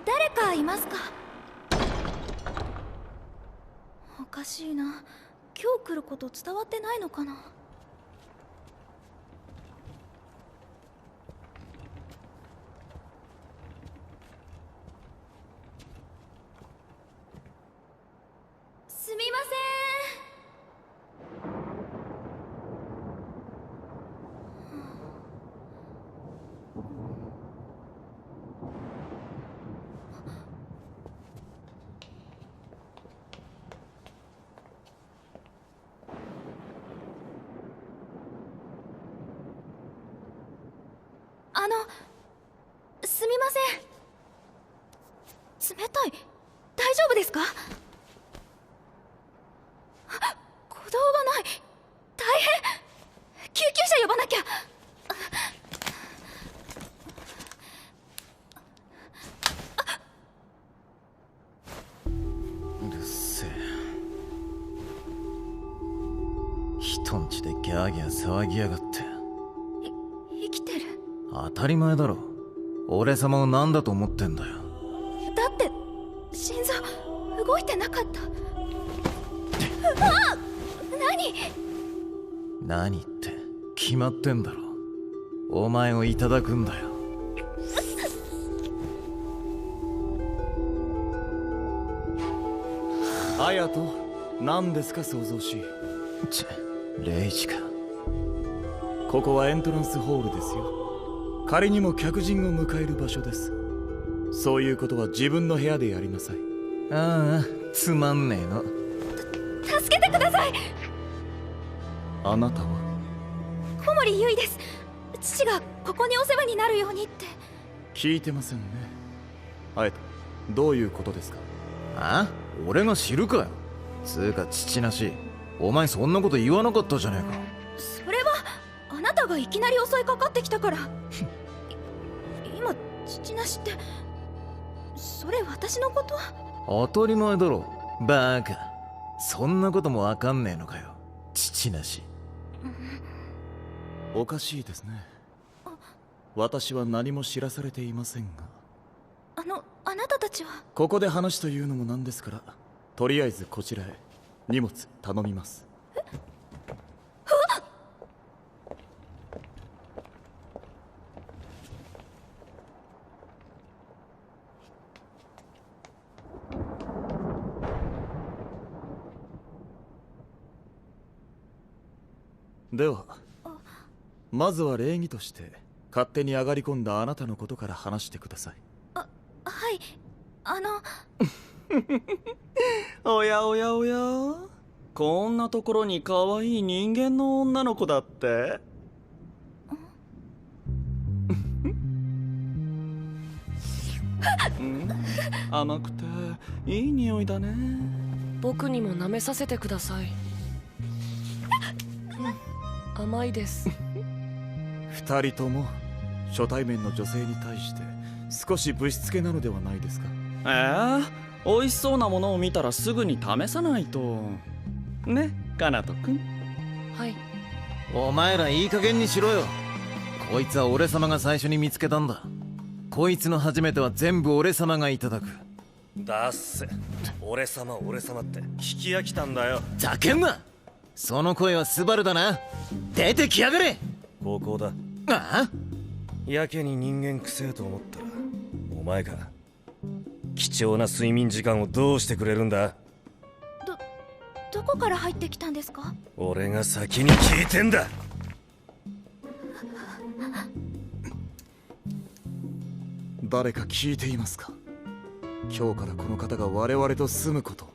誰かいますか？おかしいな。今日来ること伝わってないのかな。すみませすみません。冷たい。大丈夫ですか？鼓動がない。大変。救急車呼ばなきゃ。うるせえ。人んちでギャーギャー騒ぎやがって。生きてる。当たり前だろ。俺様を何だと思ってんだよ。だって心臓動いてなかった。何って決まってんだろ。お前をいただくんだよ。隼人、何ですか騒々しい。レイジか。ここはエントランスホールですよ。仮にも客人を迎える場所です。そういうことは自分の部屋でやりなさい。ああ、つまんねえの。助けてください。あなたは？小森結衣です。父がここにお世話になるようにって。聞いてませんね。隼人、どういうことですか？あ？俺が知るかよ。つうか父なし。お前そんなこと言わなかったじゃねえか。それはあなたがいきなり襲いかかってきたから。今父なしってそれ私のこと？当たり前だろ。バーカ。そんなこともわかんねえのかよ。父なし。おかしいですね。私は何も知らされていませんが。あなたたちは？ここで話というのもなんですから、とりあえずこちらへ荷物頼みます。ではまずは礼儀として勝手に上がり込んだあなたのことから話してください。はい。おやおやおや、こんなところに可愛い人間の女の子だって。甘くていい匂いだね。僕にも舐めさせてください。甘いです。二人とも初対面の女性に対して少しぶしつけなのではないですか？美味しそうなものを見たらすぐに試さないとね、カナト君。はい。お前らいい加減にしろよ。こいつは俺様が最初に見つけたんだ。こいつの初めては全部俺様がいただく。だっせ。俺様って聞き飽きたんだよ。ざけんな。その声はスバルだな。出てきやがれ。ここだ。ああ？やけに人間くせえと思ったらお前か。貴重な睡眠時間をどうしてくれるんだ？どこから入ってきたんですか？俺が先に聞いてんだ。誰か聞いていますか？今日からこの方が我々と住むこと。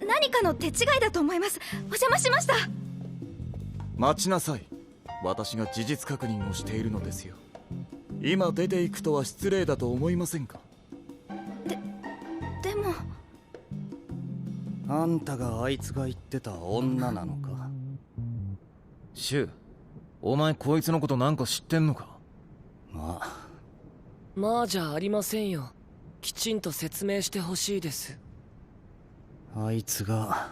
何かの手違いだと思います。お邪魔しました。待ちなさい。私が事実確認をしているのですよ。今出ていくとは失礼だと思いませんか？でもあんたがあいつが言ってた女なのか？シュウ、お前こいつのことなんか知ってんのか？まあじゃありませんよ。きちんと説明してほしいです。あいつが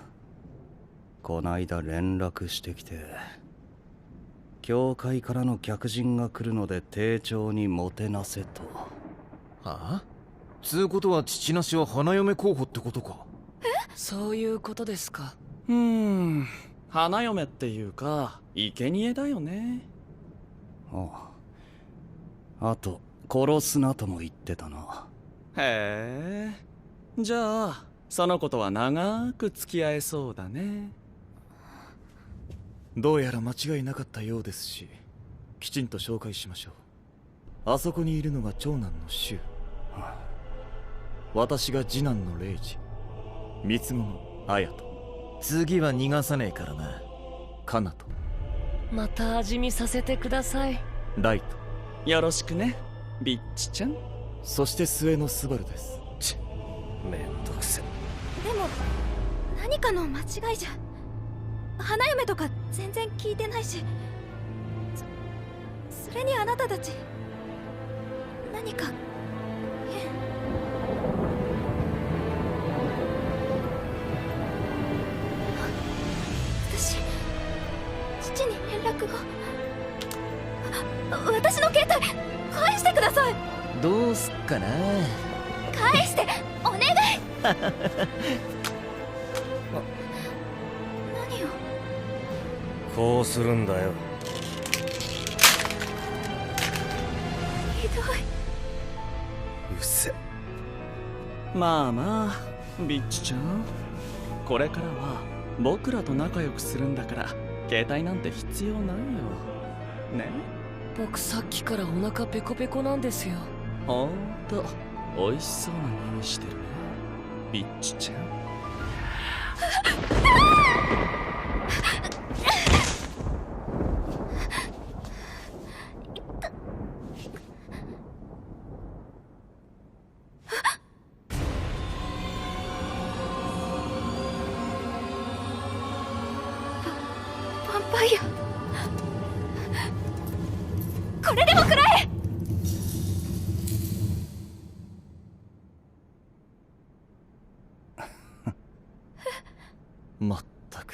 こないだ連絡してきて、教会からの客人が来るので丁重にもてなせと。はあ？つうことは父なしは花嫁候補ってことか。そういうことですか。花嫁っていうか生贄だよね。あと殺すなとも言ってたな。へえ、じゃあその子とは長く付き合えそうだね。どうやら間違いなかったようですし、きちんと紹介しましょう。あそこにいるのが長男の柊、私が次男のレイジ、三つ子の綾と、次は逃がさねえからな。カナと、また味見させてください。ライト、よろしくね、ビッチちゃん。そして末のスバルです。めんどくせ。でも何かの間違いじゃ。花嫁とか全然聞いてないし、それにあなたたち何か変。私父に連絡を。私の携帯返してください。どうすっかな。返してお願い。何を。こうするんだよ。ひどい。うせ。まあまあビッチちゃん、これからは僕らと仲良くするんだから携帯なんて必要ないよね。僕さっきからお腹ペコペコなんですよ。ほんと美味しそうな匂いしてるね、ビッチちゃん。ヴァンパイア、これでも食らえ。まったく、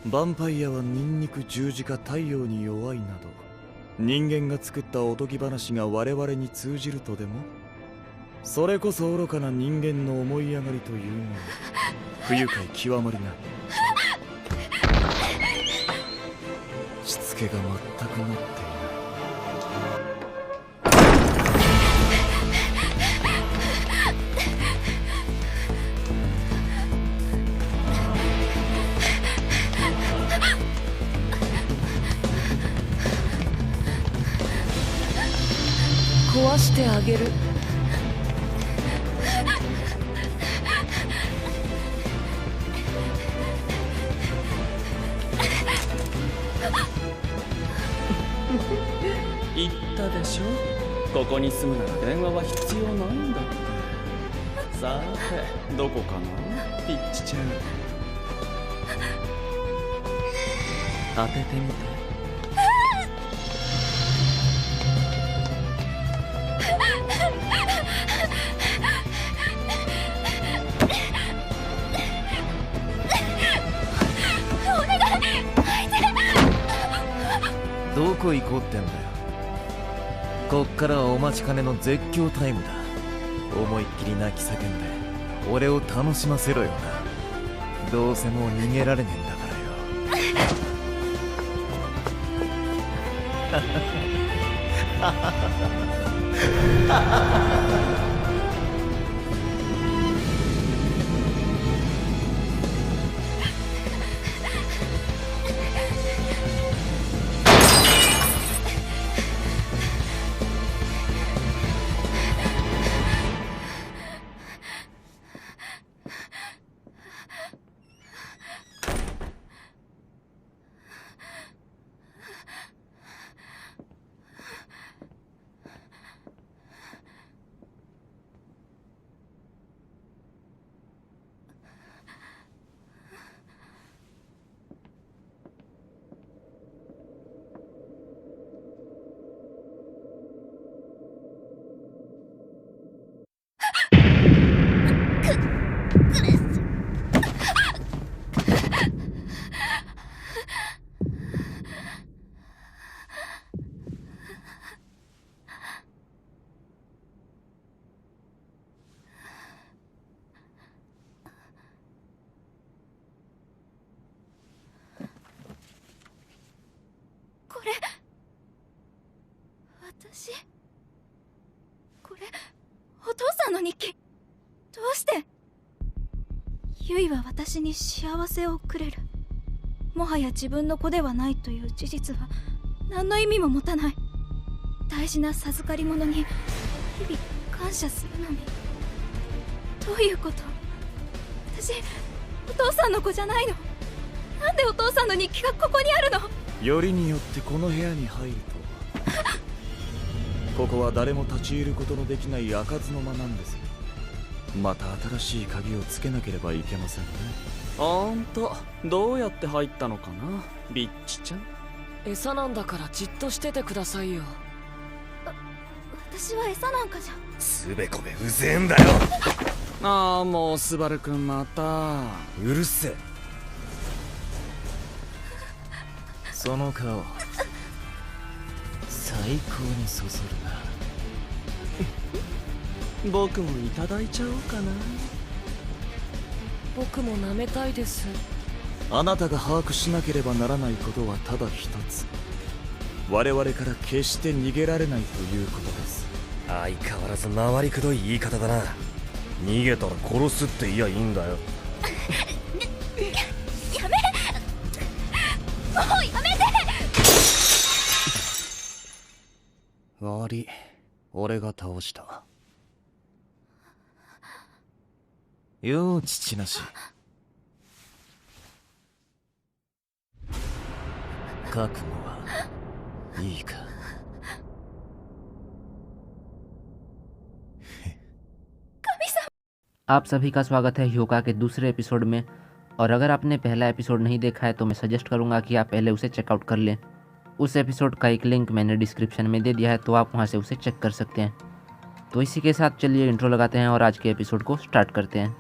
ヴァンパイアはニンニク、十字架、太陽に弱いなど、人間が作ったおとぎ話が我々に通じるとでも？それこそ愚かな人間の思い上がりというもの。不愉快極まりない。しつけが全くなっていない。壊してあげる。言ったでしょ、ここに住むなら電話は必要ないんだって。さてどこかな、ピッチちゃん。当ててみて。どこ行こうってんだよ。こっからはお待ちかねの絶叫タイムだ。思いっきり泣き叫んで俺を楽しませろよな。どうせもう逃げられねえんだからよ。私これお父さんの日記。どうしてユイは私に幸せをくれる。もはや自分の子ではないという事実は何の意味も持たない。大事な授かり物に日々感謝するのに。どういうこと？私お父さんの子じゃないの。なんでお父さんの日記がここにあるの？よりによってこの部屋に入るとはここは誰も立ち入ることのできない開かずの間なんですよ。また新しい鍵をつけなければいけませんね。ほんと、どうやって入ったのかな、ビッチちゃん。餌なんだからじっとしててくださいよ。私は餌なんかじゃ。つべこべうぜえんだよ。ああ、もうスバルくんまた。うるせえ。その顔最高にそそるな。僕もいただいちゃおうかな。僕も舐めたいです。あなたが把握しなければならないことはただ一つ。我々から決して逃げられないということです。相変わらず回りくどい言い方だな。逃げたら殺すって言やいいんだよ。やめもうやめて。悪い、俺が倒した。よう父なし。覚悟はいいか。आप सभी का स्वागत है ह्योका के दूसरे एपिसोड में। और अगर आपने पहला एपिसोड नहीं देखा है तो मैं सजेस्ट करूंगा कि आप पहले उसे चेकआउट कर लें। उस एपिसोड का एक लिंक मैंने डिस्क्रिप्शन में दे दिया है, तो आप वहां से उसे चेक कर सकते हैं। तो इसी के साथ चलिए इंट्रो लगाते हैं और आज के एपिसोड को स्टार्ट करते हैं।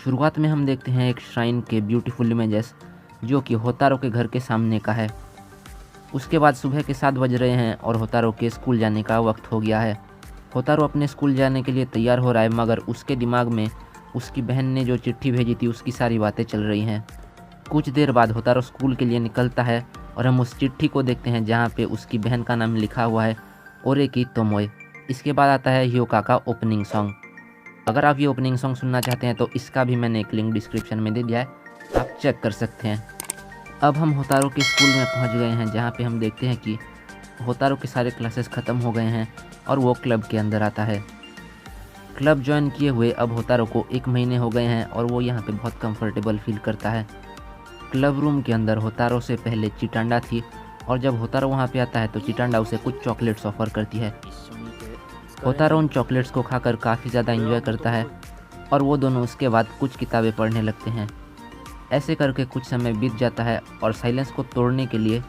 शुरुआत में हम देखते हैं एक श्राइन के ब्यूटीफुल इमेजेस जो कि होतारो के घर के सामने का है। उसके बाद सुबह के 7 बज रहे हैं और होतारो के स्कूल जाने का वक्त हो गया है। होतारो अपने स्कूल जाने के लिए तैयार हो रहा है, मगर उसके दिमाग में उसकी बहन ने जो चिट्ठी भेजी थी उसकी सारी बातें चल रही हैं। कुछ देर बाद होतारो स्कूल के लिए निकलता है और हम उस चिट्ठी को देखते हैं जहाँ पे उसकी बहन का नाम लिखा हुआ है ओरेकी तोमोए। इसके बाद आता है ह्योका का ओपनिंग सॉन्ग। अगर आप ये ओपनिंग सॉन्ग सुनना चाहते हैं तो इसका भी मैंने एक लिंक डिस्क्रिप्शन में दे दिया है, आप चेक कर सकते हैं। अब हम होतारो के स्कूल में पहुंच गए हैं जहां पे हम देखते हैं कि होतारो के सारे क्लासेस ख़त्म हो गए हैं और वो क्लब के अंदर आता है। क्लब ज्वाइन किए हुए अब होतारो को 1 महीने हो गए हैं और वो यहाँ पे बहुत कंफर्टेबल फील करता है। क्लब रूम के अंदर होतारो से पहले चिटांडा थी और जब होतारो वहाँ पे आता है तो चिटांडा उसे कुछ चॉकलेट्स ऑफर करती है। होतारो उन चॉकलेट्स को खाकर काफ़ी ज़्यादा एंजॉय करता है और वो दोनों उसके बाद कुछ किताबें पढ़ने लगते हैं। ऐसे करके कुछ समय बीत जाता है और साइलेंस को तोड़ने के लिए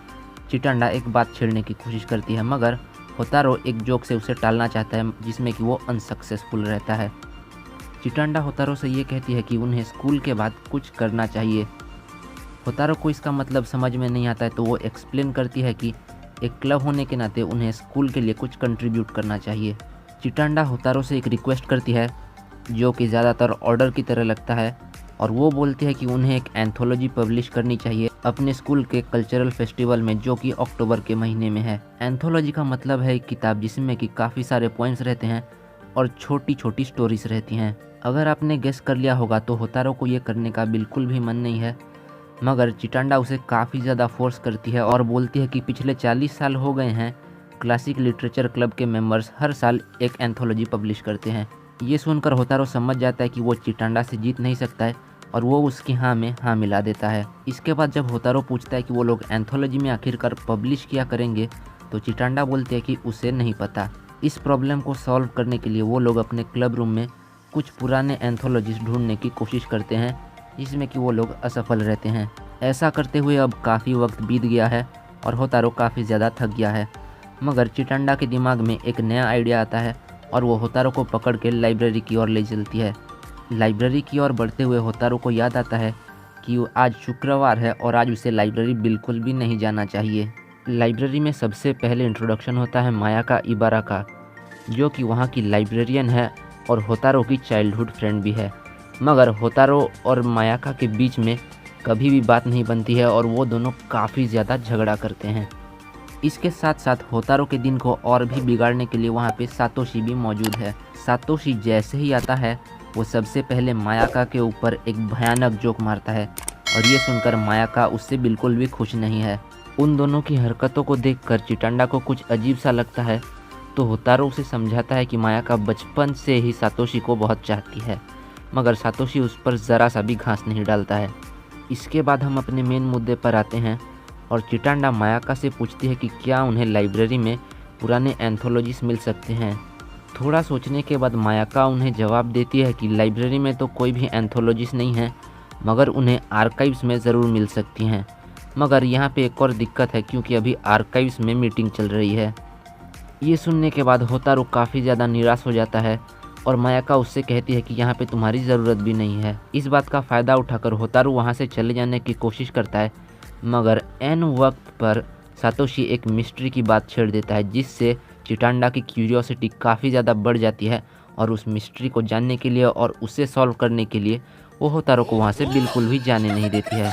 चिटांडा एक बात छेड़ने की कोशिश करती है, मगर होतारो एक जोक से उसे टालना चाहता है जिसमें कि वो अनसक्सेसफुल रहता है। चिटांडा होतारो से ये कहती है कि उन्हें स्कूल के बाद कुछ करना चाहिए। होतारो को इसका मतलब समझ में नहीं आता है, तो वो एक्सप्लेन करती है कि एक क्लब होने के नाते उन्हें स्कूल के लिए कुछ कंट्रीब्यूट करना चाहिए। चिटांडा होतारो से एक रिक्वेस्ट करती है जो कि ज़्यादातर ऑर्डर की तरह लगता है और वो बोलती है कि उन्हें एक एंथोलॉजी पब्लिश करनी चाहिए अपने स्कूल के कल्चरल फेस्टिवल में जो कि अक्टूबर के महीने में है। एंथोलॉजी का मतलब है एक किताब जिसमें कि काफ़ी सारे पॉइंट्स रहते हैं और छोटी छोटी स्टोरीज रहती हैं। अगर आपने गेस कर लिया होगा तो होतारो को ये करने का बिल्कुल भी मन नहीं है, मगर चिटांडा उसे काफ़ी ज़्यादा फोर्स करती है और बोलती है कि पिछले 40 साल हो गए हैं क्लासिक लिटरेचर क्लब के मेंबर्स हर साल एक एंथोलॉजी पब्लिश करते हैं। ये सुनकर होतारो समझ जाता है कि वो चिटांडा से जीत नहीं सकता है और वो उसकी हाँ में हाँ मिला देता है। इसके बाद जब होतारो पूछता है कि वो लोग एंथोलॉजी में आखिरकार पब्लिश किया करेंगे तो चिटांडा बोलती है कि उसे नहीं पता। इस प्रॉब्लम को सॉल्व करने के लिए वो लोग अपने क्लब रूम में कुछ पुराने एंथोलॉजिस्ट ढूंढने की कोशिश करते हैं जिसमें कि वो लोग असफल रहते हैं। ऐसा करते हुए अब काफ़ी वक्त बीत गया है और होतारो काफ़ी ज़्यादा थक गया है, मगर चिटांडा के दिमाग में एक नया आइडिया आता है और वो होतारो को पकड़ के लाइब्रेरी की ओर ले चलती है। लाइब्रेरी की ओर बढ़ते हुए होतारो को याद आता है कि आज शुक्रवार है और आज उसे लाइब्रेरी बिल्कुल भी नहीं जाना चाहिए। लाइब्रेरी में सबसे पहले इंट्रोडक्शन होता है मायाका इबारा का, जो कि वहाँ की लाइब्रेरियन है और होतारो की चाइल्डहुड फ्रेंड भी है। मगर होतारो और मायाका के बीच में कभी भी बात नहीं बनती है और वो दोनों काफ़ी ज़्यादा झगड़ा करते हैं। इसके साथ साथ होतारो के दिन को और भी बिगाड़ने के लिए वहाँ पे सातोशी भी मौजूद है। सातोशी जैसे ही आता है वो सबसे पहले मायाका के ऊपर एक भयानक जोक मारता है और ये सुनकर मायाका उससे बिल्कुल भी खुश नहीं है। उन दोनों की हरकतों को देखकर चिटांडा को कुछ अजीब सा लगता है, तो होतारो उसे समझाता है कि मायाका बचपन से ही सातोशी को बहुत चाहती है, मगर सातोशी उस पर ज़रा सा भी घास नहीं डालता है। इसके बाद हम अपने मेन मुद्दे पर आते हैं और चिटांडा मायाका से पूछती है कि क्या उन्हें लाइब्रेरी में पुराने एंथोलॉजीज मिल सकते हैं। थोड़ा सोचने के बाद मायाका उन्हें जवाब देती है कि लाइब्रेरी में तो कोई भी एंथोलॉजीज नहीं है, मगर उन्हें आर्काइव्स में ज़रूर मिल सकती हैं। मगर यहाँ पे एक और दिक्कत है, क्योंकि अभी आर्काइव्स में मीटिंग चल रही है। ये सुनने के बाद होतारो काफ़ी ज़्यादा निराश हो जाता है और मायाका उससे कहती है कि यहाँ पे तुम्हारी ज़रूरत भी नहीं है। इस बात का फ़ायदा उठाकर होतारो वहाँ से चले जाने की कोशिश करता है, मगर एन वक्त पर सातोशी एक मिस्ट्री की बात छेड़ देता है, जिससे चिटांडा की क्यूरियोसिटी काफ़ी ज़्यादा बढ़ जाती है और उस मिस्ट्री को जानने के लिए और उसे सॉल्व करने के लिए वो होतारो को वहाँ से बिल्कुल भी जाने नहीं देती है।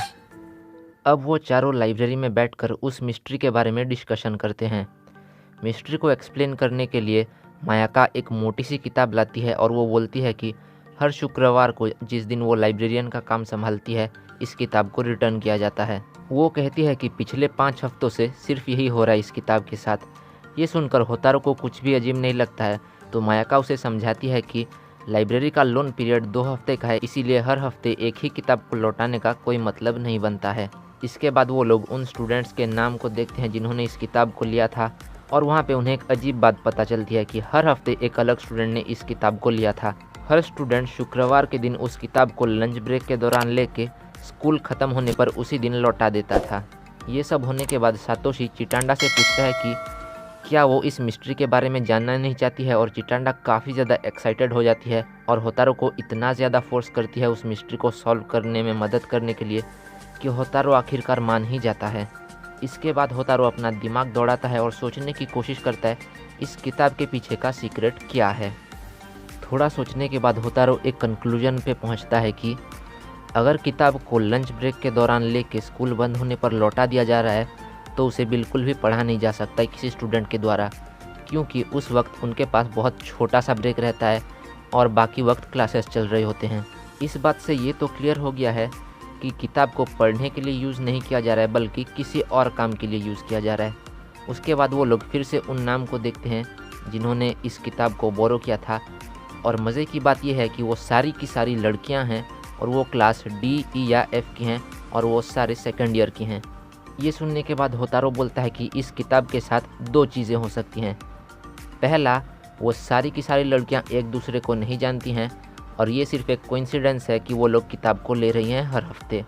अब वो चारों लाइब्रेरी में बैठकर उस मिस्ट्री के बारे में डिस्कशन करते हैं। मिस्ट्री को एक्सप्लेन करने के लिए मायाका एक मोटी सी किताब लाती है और वो बोलती है कि हर शुक्रवार को, जिस दिन वो लाइब्रेरियन का काम संभालती है, इस किताब को रिटर्न किया जाता है। वो कहती है कि पिछले 5 हफ्तों से सिर्फ यही हो रहा है इस किताब के साथ। ये सुनकर होतारो को कुछ भी अजीब नहीं लगता है, तो मायाका उसे समझाती है कि लाइब्रेरी का लोन पीरियड 2 हफ्ते का है, इसीलिए हर हफ्ते एक ही किताब को लौटाने का कोई मतलब नहीं बनता है। इसके बाद वो लोग उन स्टूडेंट्स के नाम को देखते हैं जिन्होंने इस किताब को लिया था और वहाँ पे उन्हें एक अजीब बात पता चलती है कि हर हफ्ते एक अलग स्टूडेंट ने इस किताब को लिया था। हर स्टूडेंट शुक्रवार के दिन उस किताब को लंच ब्रेक के दौरान लेके स्कूल ख़त्म होने पर उसी दिन लौटा देता था। ये सब होने के बाद सातोशी चिटांडा से पूछता है कि क्या वो इस मिस्ट्री के बारे में जानना नहीं चाहती है, और चिटांडा काफ़ी ज़्यादा एक्साइटेड हो जाती है और होतारो को इतना ज़्यादा फोर्स करती है उस मिस्ट्री को सॉल्व करने में मदद करने के लिए कि होतारो आखिरकार मान ही जाता है। इसके बाद होतारो अपना दिमाग दौड़ाता है और सोचने की कोशिश करता है इस किताब के पीछे का सीक्रेट क्या है। थोड़ा सोचने के बाद होतारो एक कंक्लूजन पे पहुंचता है कि अगर किताब को लंच ब्रेक के दौरान लेके स्कूल बंद होने पर लौटा दिया जा रहा है तो उसे बिल्कुल भी पढ़ा नहीं जा सकता है किसी स्टूडेंट के द्वारा, क्योंकि उस वक्त उनके पास बहुत छोटा सा ब्रेक रहता है और बाकी वक्त क्लासेस चल रहे होते हैं। इस बात से ये तो क्लियर हो गया है कि किताब को पढ़ने के लिए यूज़ नहीं किया जा रहा है, बल्कि किसी और काम के लिए यूज़ किया जा रहा है। उसके बाद वो लोग फिर से उन नाम को देखते हैं जिन्होंने इस किताब को बोरो किया था, और मज़े की बात यह है कि वो सारी की सारी लड़कियां हैं और वो क्लास D, E या F की हैं और वो सारे सेकंड ईयर की हैं। ये सुनने के बाद होतारो बोलता है कि इस किताब के साथ 2 चीज़ें हो सकती हैं। पहला, वो सारी की सारी लड़कियां एक दूसरे को नहीं जानती हैं और ये सिर्फ एक कोइंसिडेंस है कि वो लोग किताब को ले रही हैं हर हफ्ते।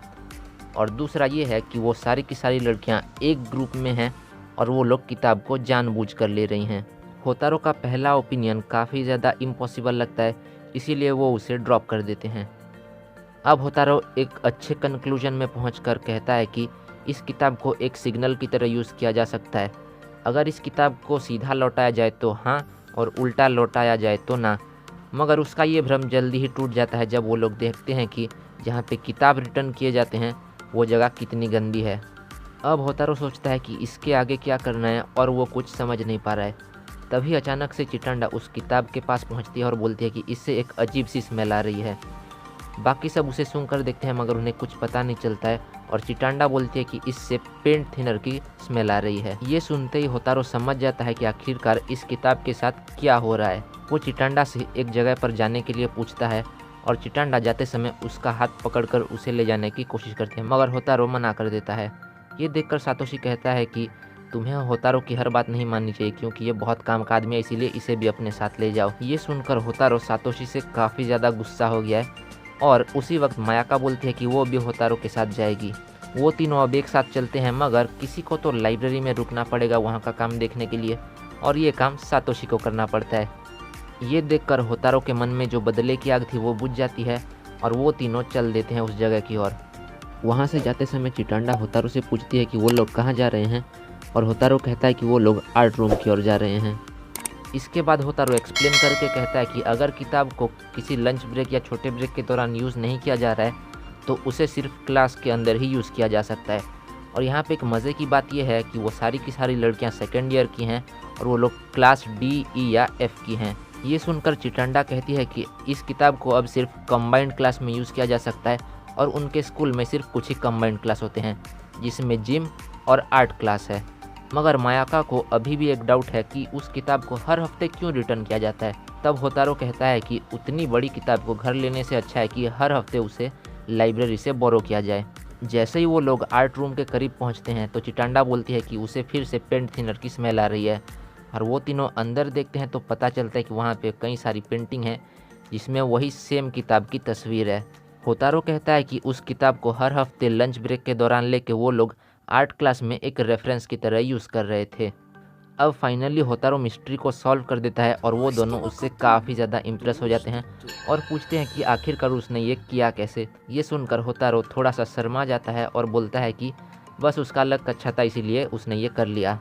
और दूसरा ये है कि वो सारी की सारी लड़कियां एक ग्रुप में हैं और वो लोग किताब को जानबूझकर ले रही हैं। होतारो का पहला ओपिनियन काफ़ी ज़्यादा इम्पॉसिबल लगता है, इसीलिए वो उसे ड्रॉप कर देते हैं। अब होतारो एक अच्छे कंक्लूजन में पहुंचकर कहता है कि इस किताब को एक सिग्नल की तरह यूज़ किया जा सकता है। अगर इस किताब को सीधा लौटाया जाए तो हाँ, और उल्टा लौटाया जाए तो ना। मगर उसका ये भ्रम जल्दी ही टूट जाता है जब वो लोग देखते हैं कि जहाँ पे किताब रिटर्न किए जाते हैं वो जगह कितनी गंदी है। अब होतारो सोचता है कि इसके आगे क्या करना है और वो कुछ समझ नहीं पा रहा है। तभी अचानक से चिटांडा उस किताब के पास पहुँचती है और बोलती है कि इससे एक अजीब सी स्मेल आ रही है। बाकी सब उसे सूंघ कर देखते हैं मगर उन्हें कुछ पता नहीं चलता है और चिटांडा बोलती है कि इससे पेंट थिनर की स्मेल आ रही है। ये सुनते ही होतारो समझ जाता है कि आखिरकार इस किताब के साथ क्या हो रहा है। वो चिटांडा से एक जगह पर जाने के लिए पूछता है और चिटांडा जाते समय उसका हाथ पकड़कर उसे ले जाने की कोशिश करते हैं, मगर होतारो मना कर देता है। ये देखकर सातोशी कहता है कि तुम्हें होतारो की हर बात नहीं माननी चाहिए क्योंकि ये बहुत काम का आदमी है, इसीलिए इसे भी अपने साथ ले जाओ। ये सुनकर होतारो सातोशी से काफ़ी ज़्यादा गुस्सा हो गया है और उसी वक्त मायाका बोलती है कि वो भी होतारो के साथ जाएगी। वो तीनों अब एक साथ चलते हैं, मगर किसी को तो लाइब्रेरी में रुकना पड़ेगा वहाँ का काम देखने के लिए, और ये काम सातोशी को करना पड़ता है। ये देखकर होतारो के मन में जो बदले की आग थी वो बुझ जाती है और वो तीनों चल देते हैं उस जगह की ओर। वहाँ से जाते समय चिटांडा होतारो से पूछती है कि वो लोग कहाँ जा रहे हैं, और होतारो कहता है कि वो लोग आर्ट रूम की ओर जा रहे हैं। इसके बाद होतारो एक्सप्लेन करके कहता है कि अगर किताब को किसी लंच ब्रेक या छोटे ब्रेक के दौरान यूज़ नहीं किया जा रहा है तो उसे सिर्फ क्लास के अंदर ही यूज़ किया जा सकता है। और यहाँ पे एक मज़े की बात यह है कि वो सारी की सारी लड़कियाँ सेकेंड ईयर की हैं और वो लोग क्लास डी, ई या एफ़ की हैं। ये सुनकर चिटंडा कहती है कि इस किताब को अब सिर्फ कंबाइंड क्लास में यूज़ किया जा सकता है और उनके स्कूल में सिर्फ कुछ ही कंबाइंड क्लास होते हैं जिसमें जिम और आर्ट क्लास है। मगर मायाका को अभी भी एक डाउट है कि उस किताब को हर हफ्ते क्यों रिटर्न किया जाता है। तब होतारो कहता है कि उतनी बड़ी किताब को घर लेने से अच्छा है कि हर हफ्ते उसे लाइब्रेरी से बोरो किया जाए। जैसे ही वो लोग आर्ट रूम के करीब पहुंचते हैं तो चिटंडा बोलती है कि उसे फिर से पेंट थिनर की स्मेल आ रही है और वो तीनों अंदर देखते हैं तो पता चलता है कि वहाँ पे कई सारी पेंटिंग है जिसमें वही सेम किताब की तस्वीर है। होतारो कहता है कि उस किताब को हर हफ्ते लंच ब्रेक के दौरान लेके वो लोग आर्ट क्लास में एक रेफरेंस की तरह यूज़ कर रहे थे। अब फाइनली होतारो मिस्ट्री को सॉल्व कर देता है और वो दोनों उससे काफ़ी ज़्यादा इम्प्रेस हो जाते हैं और पूछते हैं कि आखिरकार उसने ये किया कैसे। ये सुनकर होतारो थोड़ा सा शर्मा जाता है और बोलता है कि बस उसका लक अच्छा था इसीलिए उसने ये कर लिया।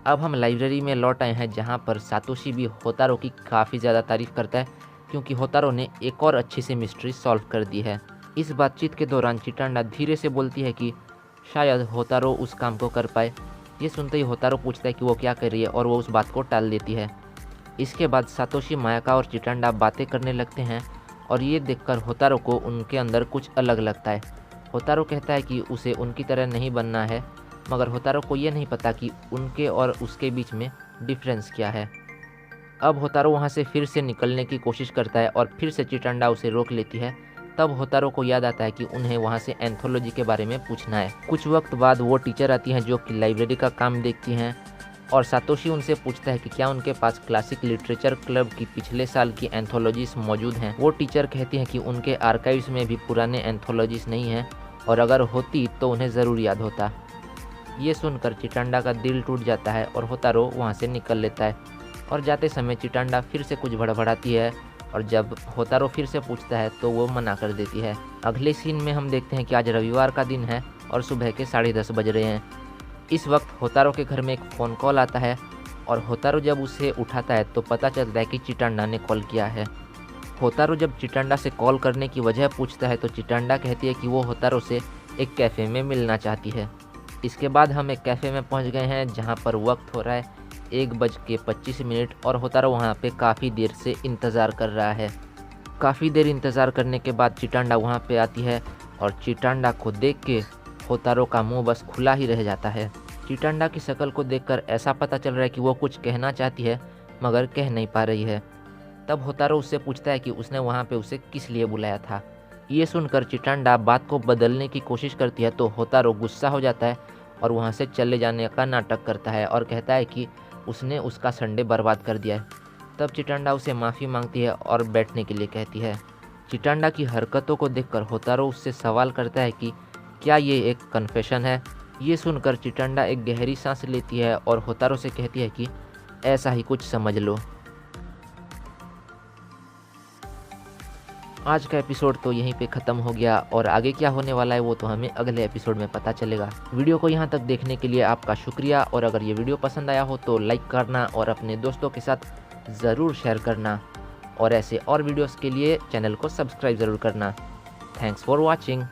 अब हम लाइब्रेरी में लौट आए हैं जहाँ पर सातोशी भी होतारो की काफ़ी ज़्यादा तारीफ़ करता है क्योंकि होतारो ने एक और अच्छी सी मिस्ट्री सॉल्व कर दी है। इस बातचीत के दौरान चिटंडा धीरे से बोलती है कि शायद होतारो उस काम को कर पाए। ये सुनते ही होतारो पूछता है कि वो क्या कर रही है और वो उस बात को टाल देती है। इसके बाद सातोशी, मायाका और चिटंडा बातें करने लगते हैं और ये देखकर होतारो को उनके अंदर कुछ अलग लगता है। होतारो कहता है कि उसे उनकी तरह नहीं बनना है, मगर होतारो को ये नहीं पता कि उनके और उसके बीच में डिफरेंस क्या है। अब होतारो वहाँ से फिर से निकलने की कोशिश करता है और फिर से चिटंडा उसे रोक लेती है। तब होतारो को याद आता है कि उन्हें वहाँ से एंथोलॉजी के बारे में पूछना है। कुछ वक्त बाद वो टीचर आती हैं जो कि लाइब्रेरी का काम देखती हैं और सातोशी उनसे पूछता है कि क्या उनके पास क्लासिक लिटरेचर क्लब की पिछले साल की एंथोलॉजीज मौजूद हैं। वो टीचर कहती हैं कि उनके आर्काइव्स में भी पुराने एंथोलॉजीज नहीं हैं और अगर होती तो उन्हें ज़रूर याद होता। ये सुनकर चिटंडा का दिल टूट जाता है और होतारो वहाँ से निकल लेता है और जाते समय चिटंडा फिर से कुछ भड़बड़ाती है और जब होतारो फिर से पूछता है तो वो मना कर देती है। अगले सीन में हम देखते हैं कि आज रविवार का दिन है और सुबह के 10:30 बज रहे हैं। इस वक्त होतारो के घर में एक फ़ोन कॉल आता है और होतारो जब उसे उठाता है तो पता चलता है कि चिटंडा ने कॉल किया है। होतारो जब चिटंडा से कॉल करने की वजह पूछता है तो चिटंडा कहती है कि वो होतारो से एक कैफ़े में मिलना चाहती है। इसके बाद हम एक कैफ़े में पहुंच गए हैं जहां पर वक्त हो रहा है 1:25 और होतारो वहां पे काफ़ी देर से इंतज़ार कर रहा है। काफ़ी देर इंतज़ार करने के बाद चिटंडा वहां पे आती है और चिटंडा को देख के होतारो का मुंह बस खुला ही रह जाता है। चिटंडा की शक्ल को देखकर ऐसा पता चल रहा है कि वो कुछ कहना चाहती है मगर कह नहीं पा रही है। तब होतारो उससे पूछता है कि उसने वहाँ पे उसे किस लिए बुलाया था। ये सुनकर चिटंडा बात को बदलने की कोशिश करती है तो होतारो गुस्सा हो जाता है और वहाँ से चले जाने का नाटक करता है और कहता है कि उसने उसका संडे बर्बाद कर दिया है। तब चिटंडा उसे माफ़ी मांगती है और बैठने के लिए कहती है। चिटंडा की हरकतों को देखकर होतारो उससे सवाल करता है कि क्या ये एक कन्फेशन है। ये सुनकर चिटंडा एक गहरी सांस लेती है और होतारो से कहती है कि ऐसा ही कुछ समझ लो। आज का एपिसोड तो यहीं पे ख़त्म हो गया और आगे क्या होने वाला है वो तो हमें अगले एपिसोड में पता चलेगा। वीडियो को यहाँ तक देखने के लिए आपका शुक्रिया और अगर ये वीडियो पसंद आया हो तो लाइक करना और अपने दोस्तों के साथ ज़रूर शेयर करना और ऐसे और वीडियोस के लिए चैनल को सब्सक्राइब ज़रूर करना। Thanks for watching.